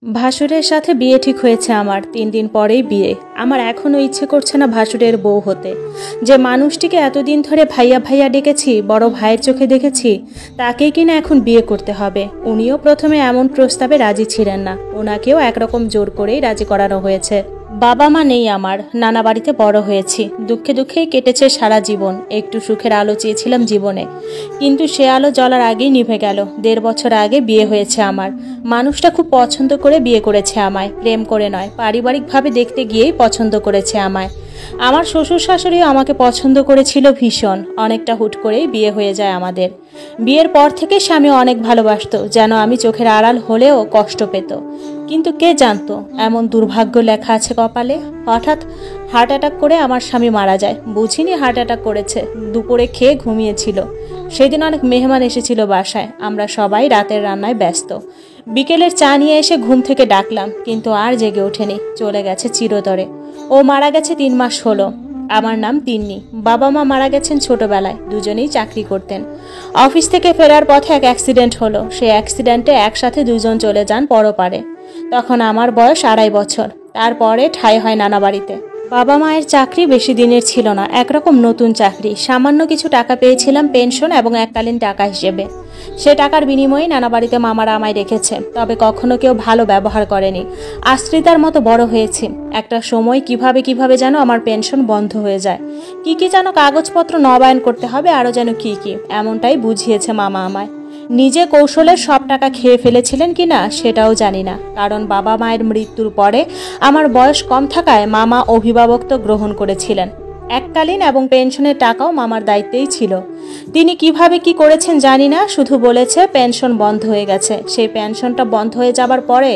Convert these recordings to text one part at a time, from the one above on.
ভাসুরের সাথে বিয়ে ঠিক হয়েছে আমার ৩ দিন পরেই বিয়ে। আমার এখনও ইচ্ছে করছে না ভাসুরের বউ হতে। যে মানুষটিকে এতদিন ধরে ভাইয়া ভাইয়া ডেকেছি, বড় ভাইয়ের চোখে দেখেছি, তাকেই কিনা এখন বিয়ে করতে হবে। উনিও প্রথমে এমন প্রস্তাবে রাজি ছিলেন না, ওনাকেও একরকম জোর করেই রাজি করানো হয়েছে। বাবা মা নেই আমার, নানা বাড়িতে বড় হয়েছি, দুঃখে দুঃখেই কেটেছে সারা জীবন। একটু সুখের আলো চেয়েছিলাম জীবনে, কিন্তু সে আলো জ্বলার আগেই নিভে গেল। ১.৫ বছর আগে বিয়ে হয়েছে আমার। মানুষটা খুব পছন্দ করে বিয়ে করেছে আমায়, প্রেম করে নয়, পারিবারিকভাবে দেখতে গিয়েই পছন্দ করেছে আমায়। আমার শ্বশুর শাশুড়িও আমাকে পছন্দ করেছিল ভীষণ। অনেকটা হুট করেই বিয়ে হয়ে যায় আমাদের। বিয়ের পর থেকে স্বামী অনেক ভালোবাসতো, যেন আমি চোখের আড়াল হলেও কষ্ট পেত। কিন্তু কে জানতো এমন দুর্ভাগ্য লেখা আছে কপালে। হঠাৎ হার্ট অ্যাটাক করে আমার স্বামী মারা যায়। বুঝিনি হার্ট অ্যাটাক করেছে। দুপুরে খেয়ে ঘুমিয়েছিল। সেদিন অনেক মেহমান এসেছিল বাসায়। আমরা সবাই রাতের রান্নায় ব্যস্ত। বিকেলের চা নিয়ে এসে ঘুম থেকে ডাকলাম, কিন্তু আর জেগে ওঠেনি, চলে গেছে চিরতরে। ও মারা গেছে ৩ মাস হলো। আমার নাম তিন্নি। বাবা মা মারা গেছেন ছোটবেলায়, দুজনেই চাকরি করতেন। অফিস থেকে ফেরার পথে এক অ্যাক্সিডেন্ট হলো। সেই অ্যাক্সিডেন্টে একসাথে দুজন চলে যান পরপারে। তখন আমার বয়স ২.৫ বছর। তারপরে ঠাঁই হয় নানা বাড়িতে। বাবা মায়ের চাকরি বেশি দিনের ছিল না, একরকম নতুন চাকরি। সামান্য কিছু টাকা পেয়েছিলাম পেনশন এবং এককালীন টাকা হিসেবে। সে টাকার বিনিময়ে নানা বাড়িতে মামারা আমায় রেখেছে, তবে কখনো কেউ ভালো ব্যবহার করেনি। আশ্রিতার মতো বড় হয়েছি। একটা সময় কিভাবে যেন আমার পেনশন বন্ধ হয়ে যায়। কি যেন কাগজপত্র নবায়ন করতে হবে, আরও যেন কি এমনটাই বুঝিয়েছে মামা আমায়। নিজে কৌশলের সব টাকা খেয়ে ফেলেছিলেন কিনা সেটাও জানি না, কারণ বাবা মায়ের মৃত্যুর পরে আমার বয়স কম থাকায় মামা অভিভাবকত্ব গ্রহণ করেছিলেন। এককালীন এবং পেনশনের টাকাও মামার দায়িত্বেই ছিল। তিনি কিভাবে কি করেছেন জানি না, শুধু বলেছে পেনশন বন্ধ হয়ে গেছে। সেই পেনশনটা বন্ধ হয়ে যাবার পরে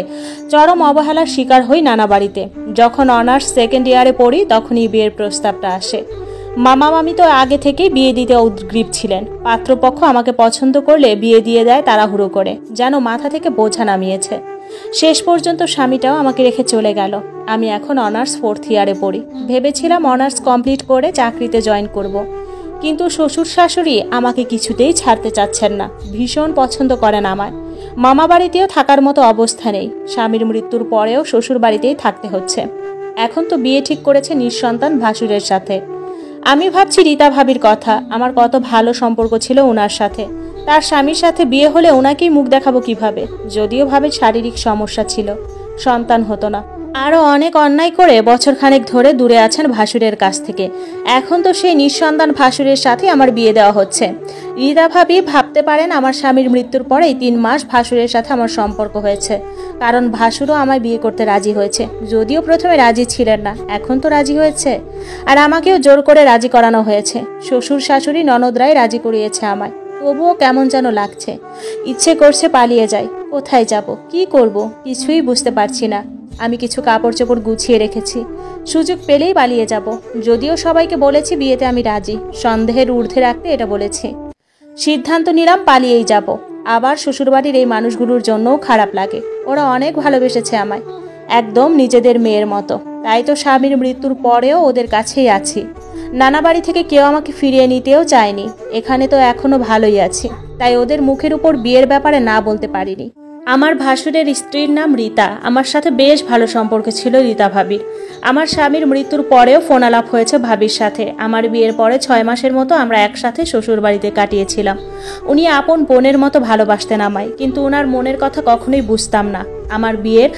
চরম অবহেলার শিকার হই নানা বাড়িতে। যখন অনার্স সেকেন্ড ইয়ারে পড়ি তখনই বিয়ের প্রস্তাবটা আসে। মামা মামি তো আগে থেকেই বিয়ে দিতে উদ্গ্রীব ছিলেন। পাত্রপক্ষ আমাকে পছন্দ করলে বিয়ে দিয়ে দেয় তাড়াহুড়ো করে, যেন মাথা থেকে বোঝা নামিয়েছে। শেষ পর্যন্ত স্বামীটাও আমাকে রেখে চলে গেল। আমি এখন অনার্স 4th ইয়ারে পড়ি। ভেবেছিলাম অনার্স কমপ্লিট করে চাকরিতে জয়েন করব। কিন্তু শ্বশুর শাশুড়ি আমাকে কিছুতেই ছাড়তে চাচ্ছেন না, ভীষণ পছন্দ করেন আমায়। মামা বাড়িতেও থাকার মতো অবস্থা নেই। স্বামীর মৃত্যুর পরেও শ্বশুর বাড়িতেই থাকতে হচ্ছে। এখন তো বিয়ে ঠিক করেছে নিঃসন্তান ভাসুরের সাথে। আমি ভাবছি রীতা ভাবির কথা। আমার কত ভালো সম্পর্ক ছিল ওনার সাথে। তার স্বামীর সাথে বিয়ে হলে ওনাকেই মুখ দেখাবো কিভাবে? যদিও ভাবে শারীরিক সমস্যা ছিল, সন্তান হতো না। আরও অনেক অন্যায় করে বছরখানেক ধরে দূরে আছেন ভাসুরের কাছ থেকে। এখন তো সেই নিঃসন্তান ভাসুরের সাথে আমার বিয়ে দেওয়া হচ্ছে। রীতা ভাবি ভাবতে পারেন আমার স্বামীর মৃত্যুর পরেই ৩ মাস ভাসুরের সাথে আমার সম্পর্ক হয়েছে, কারণ ভাসুরও আমায় বিয়ে করতে রাজি হয়েছে। যদিও প্রথমে রাজি ছিলেন না, এখন তো রাজি হয়েছে। আর আমাকেও জোর করে রাজি করানো হয়েছে। শ্বশুর শাশুড়ি ননদরাই রাজি করিয়েছে আমায়। তবুও কেমন যেন লাগছে। ইচ্ছে করছে পালিয়ে যাই। কোথায় যাব, কি করব, কিছুই বুঝতে পারছি না। আমি কিছু কাপড় চোপড় গুছিয়ে রেখেছি, সুযোগ পেলেই পালিয়ে যাব। যদিও সবাইকে বলেছি বিয়েতে আমি রাজি, সন্দেহের ঊর্ধ্বে রাখতে এটা বলেছি। সিদ্ধান্ত নিলাম পালিয়েই যাব। আবার শ্বশুরবাড়ির এই মানুষগুলোর জন্যও খারাপ লাগে। ওরা অনেক ভালোবেসেছে আমায়, একদম নিজেদের মেয়ের মতো। তাই তো স্বামীর মৃত্যুর পরেও ওদের কাছেই আছি। নানা বাড়ি থেকে কেউ আমাকে ফিরিয়ে নিতেও চায়নি। এখানে তো এখনো ভালোই আছি, তাই ওদের মুখের উপর বিয়ের ব্যাপারে না বলতে পারিনি। আমার ভাসুরের স্ত্রীর নাম রীতা। আমার সাথে বেশ ভালো সম্পর্ক ছিল রীতা ভাবির। আমার স্বামীর মৃত্যুর পরেও ফোন আলাপ হয়েছে ভাবির সাথে। আমার বিয়ের পরে ৬ মাসের মতো আমরা একসাথে শ্বশুর বাড়িতে কাটিয়েছিলাম। উনি আপন বোনের মতো ভালোবাসতেন আমায়, কিন্তু ওনার মনের কথা কখনোই বুঝতাম না। আমার বিয়ের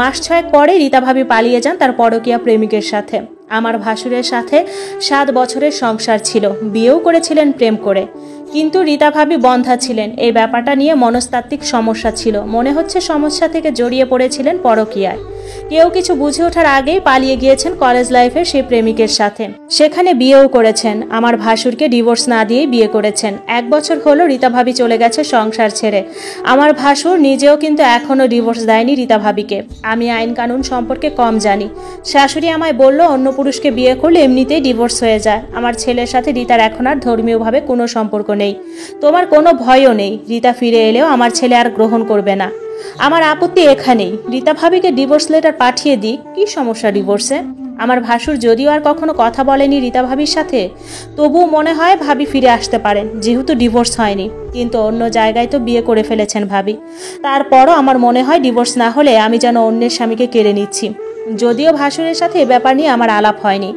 মাস ৬ পরে রীতা ভাবি পালিয়ে যান তার পরকীয়া প্রেমিকের সাথে। আমার ভাসুরের সাথে ৭ বছরের সংসার ছিল, বিয়েও করেছিলেন প্রেম করে। কিন্তু রীতা ভাবি বন্ধা ছিলেন। এই ব্যাপারটা নিয়ে মনস্তাত্ত্বিক সমস্যা ছিল। মনে হচ্ছে সমস্যা থেকে জড়িয়ে পড়েছিলেন পরকীয়ায়। কেউ কিছু বুঝে ওঠার আগেই পালিয়ে গিয়েছেন কলেজ লাইফের সেই প্রেমিকের সাথে। সেখানে বিয়েও করেছেন। আমার ভাসুরকে ডিভোর্স না দিয়েই বিয়ে করেছেন। ১ বছর হলো রীতা ভাবি চলে গেছে সংসার ছেড়ে। আমার ভাসুর নিজেও কিন্তু এখনও ডিভোর্স দেয়নি রীতা ভাবিকে। আমি আইন কানুন সম্পর্কে কম জানি। শাশুড়ি আমায় বলল অন্য পুরুষকে বিয়ে করলে এমনিতেই ডিভোর্স হয়ে যায়। আমার ছেলের সাথে রীতার এখন আর ধর্মীয়ভাবে কোনো সম্পর্ক নেই। তোমার কোনো ভয়ও নেই। রীতা ফিরে এলেও আমার ছেলে আর গ্রহণ করবে না। আমার আপত্তি এখানেই। রীতা ভাবিকে ডিভোর্স লেটার পাঠিয়ে দিই, কি সমস্যা ডিভোর্সে? আমার ভাসুর যদিও আর কখনো কথা বলেনি রীতা ভাবির সাথে, তবুও মনে হয় ভাবি ফিরে আসতে পারেন, যেহেতু ডিভোর্স হয়নি। কিন্তু অন্য জায়গায় তো বিয়ে করে ফেলেছেন ভাবি। তারপরও আমার মনে হয় ডিভোর্স না হলে আমি যেন অন্যের স্বামীকে কেড়ে নিচ্ছি। যদিও ভাসুরের সাথে এ ব্যাপার নিয়ে আমার আলাপ হয়নি,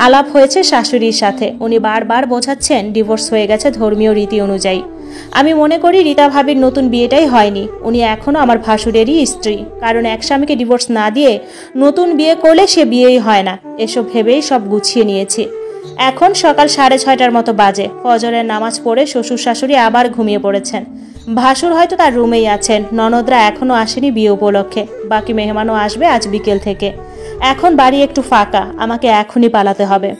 আলাপ হয়েছে শাশুড়ির সাথে। উনি বারবার বোঝাচ্ছেন ডিভোর্স হয়ে গেছে ধর্মীয় রীতি অনুযায়ী। আমি মনে করি রীতা ভাবির নতুন বিয়েটাই হয়নি, উনি এখনও আমার ভাসুরেরই স্ত্রী। কারণ এক স্বামীকে ডিভোর্স না দিয়ে নতুন বিয়ে করলে সে বিয়েই হয় না। এসব ভেবেই সব গুছিয়ে নিয়েছি। এখন সকাল 6:30টার মতো বাজে। ফজরের নামাজ পড়ে শ্বশুর শাশুড়ি আবার ঘুমিয়ে পড়েছেন। ভাসুর হয়তো তার রুমেই আছেন। ননদরা এখনও আসেনি বিয়ে উপলক্ষে, বাকি মেহমানও আসবে আজ বিকেল থেকে। এখন বাড়ি একটু ফাঁকা, আমাকে এখনই পালাতে হবে।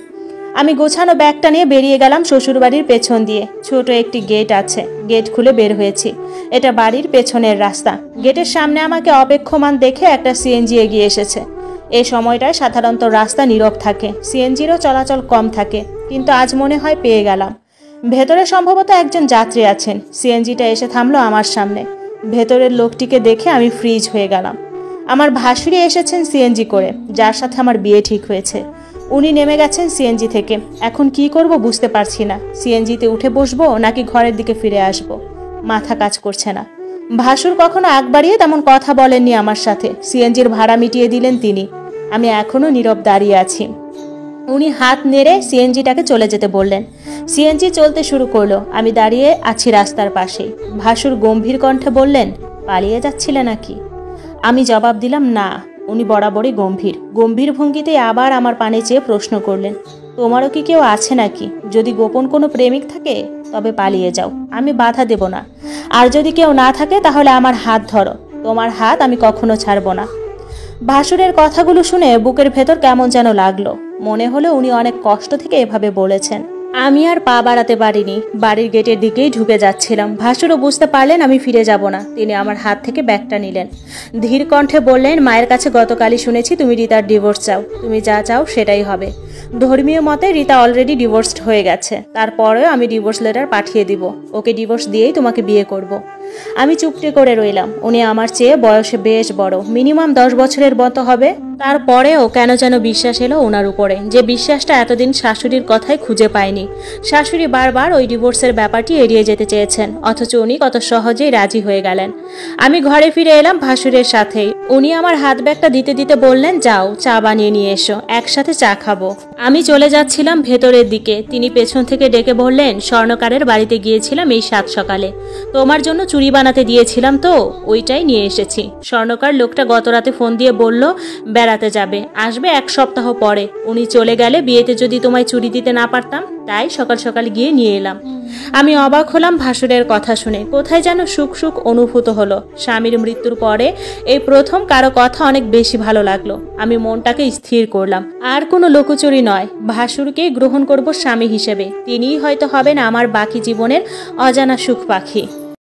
আমি গোছানো ব্যাগটা নিয়ে বেরিয়ে গেলাম শ্বশুরবাড়ির পেছন দিয়ে। ছোট একটি গেট আছে, গেট খুলে বের হয়েছি। এটা বাড়ির পেছনের রাস্তা। গেটের সামনে আমাকে অপেক্ষমান দেখে একটা সিএনজি এগিয়ে এসেছে। এই সময়টায় সাধারণত রাস্তা নীরব থাকে, সিএনজিরও চলাচল কম থাকে, কিন্তু আজ মনে হয় পেয়ে গেলাম। ভেতরে সম্ভবত একজন যাত্রী আছেন। সিএনজিটা এসে থামলো আমার সামনে। ভেতরের লোকটিকে দেখে আমি ফ্রিজ হয়ে গেলাম। আমার ভাসুরি এসেছেন সিএনজি করে, যার সাথে আমার বিয়ে ঠিক হয়েছে। উনি নেমে গেছেন সিএনজি থেকে। এখন কি করব বুঝতে পারছি না। সিএনজিতে উঠে বসবো নাকি ঘরের দিকে ফিরে আসব, মাথা কাজ করছে না। ভাসুর কখনো আগ বাড়িয়ে তেমন কথা বলেননি আমার সাথে। সিএনজির ভাড়া মিটিয়ে দিলেন তিনি। আমি এখনও নীরব দাঁড়িয়ে আছি। উনি হাত নেড়ে সিএনজিটাকে চলে যেতে বললেন। সিএনজি চলতে শুরু করলো। আমি দাঁড়িয়ে আছি রাস্তার পাশেই। ভাসুর গম্ভীর কণ্ঠে বললেন, পালিয়ে যাচ্ছিলে নাকি? আমি জবাব দিলাম না। উনি বরাবরই গম্ভীর ভঙ্গিতে আবার আমার পানে চেয়ে প্রশ্ন করলেন, তোমারও কি কেউ আছে নাকি? যদি গোপন কোনো প্রেমিক থাকে তবে পালিয়ে যাও, আমি বাধা দেব না। আর যদি কেউ না থাকে তাহলে আমার হাত ধরো, তোমার হাত আমি কখনো ছাড়ব না। ভাসুরের কথাগুলো শুনে বুকের ভেতর কেমন যেন লাগলো। মনে হলো উনি অনেক কষ্ট থেকে এভাবে বলেছেন। আমি আর পা বাড়াতে পারিনি। বাড়ির গেটের দিকেই ঢুকে যাচ্ছিলাম। ভাসুরও বুঝতে পারলেন আমি ফিরে যাব না। তিনি আমার হাত থেকে ব্যাগটা নিলেন। ধীর কণ্ঠে বললেন, মায়ের কাছে গতকালই শুনেছি তুমি রীতার ডিভোর্স চাও। তুমি যা চাও সেটাই হবে। ধর্মীয় মতে রীতা অলরেডি ডিভোর্সড হয়ে গেছে। তারপরেও আমি ডিভোর্স লেটার পাঠিয়ে দিব। ওকে ডিভোর্স দিয়েই তোমাকে বিয়ে করব। আমি চুপটি করে রইলাম। উনি আমার চেয়ে বয়সে বেশ বড়, মিনিমাম 10 বছরের মতো হবে। তারপরেও কেন যেন বিশ্বাস এলো ওনার উপরে, যে বিশ্বাসটা এতদিন শাশুড়ির কথাই খুঁজে পায়নি। শাশুড়ি বারবার ওই ডিভোর্সের ব্যাপারটি এড়িয়ে যেতে চেয়েছেন, অথচ উনি কত সহজেই রাজি হয়ে গেলেন। আমি ঘরে ফিরে এলাম ভাসুরের সাথেই। উনি আমার হাত ব্যাগটা দিতে দিতে বললেন, যাও চা বানিয়ে নিয়ে এসো, একসাথে চা খাবো। আমি চলে যাচ্ছিলাম ভেতরের দিকে। তিনি পেছন থেকে ডেকে বললেন, স্বর্ণকারের বাড়িতে গিয়েছিলাম এই 7 সকালে। তোমার জন্য চুড়ি বানাতে দিয়েছিলাম তো, ওইটাই নিয়ে এসেছি। স্বর্ণকার লোকটা গত রাতে ফোন দিয়ে বলল বেড়াতে যাবে, আসবে 1 সপ্তাহ পরে। উনি চলে গেলে বিয়েতে যদি তোমায় চুড়ি দিতে না পারতাম, তাই সকাল সকাল গিয়ে নিয়ে এলাম। আমি অবাক হলাম ভাসুরের কথা শুনে। কোথায় যেন সুখ সুখ অনুভূত হলো। স্বামীর মৃত্যুর পরে এই প্রথম কারো কথা অনেক বেশি ভালো লাগলো। আমি মনটাকে স্থির করলাম। আর কোনো লুকোচুরি নয়, ভাসুরকেই গ্রহণ করব স্বামী হিসেবে। তিনিই হয়তো হবেন আমার বাকি জীবনের অজানা সুখ পাখি।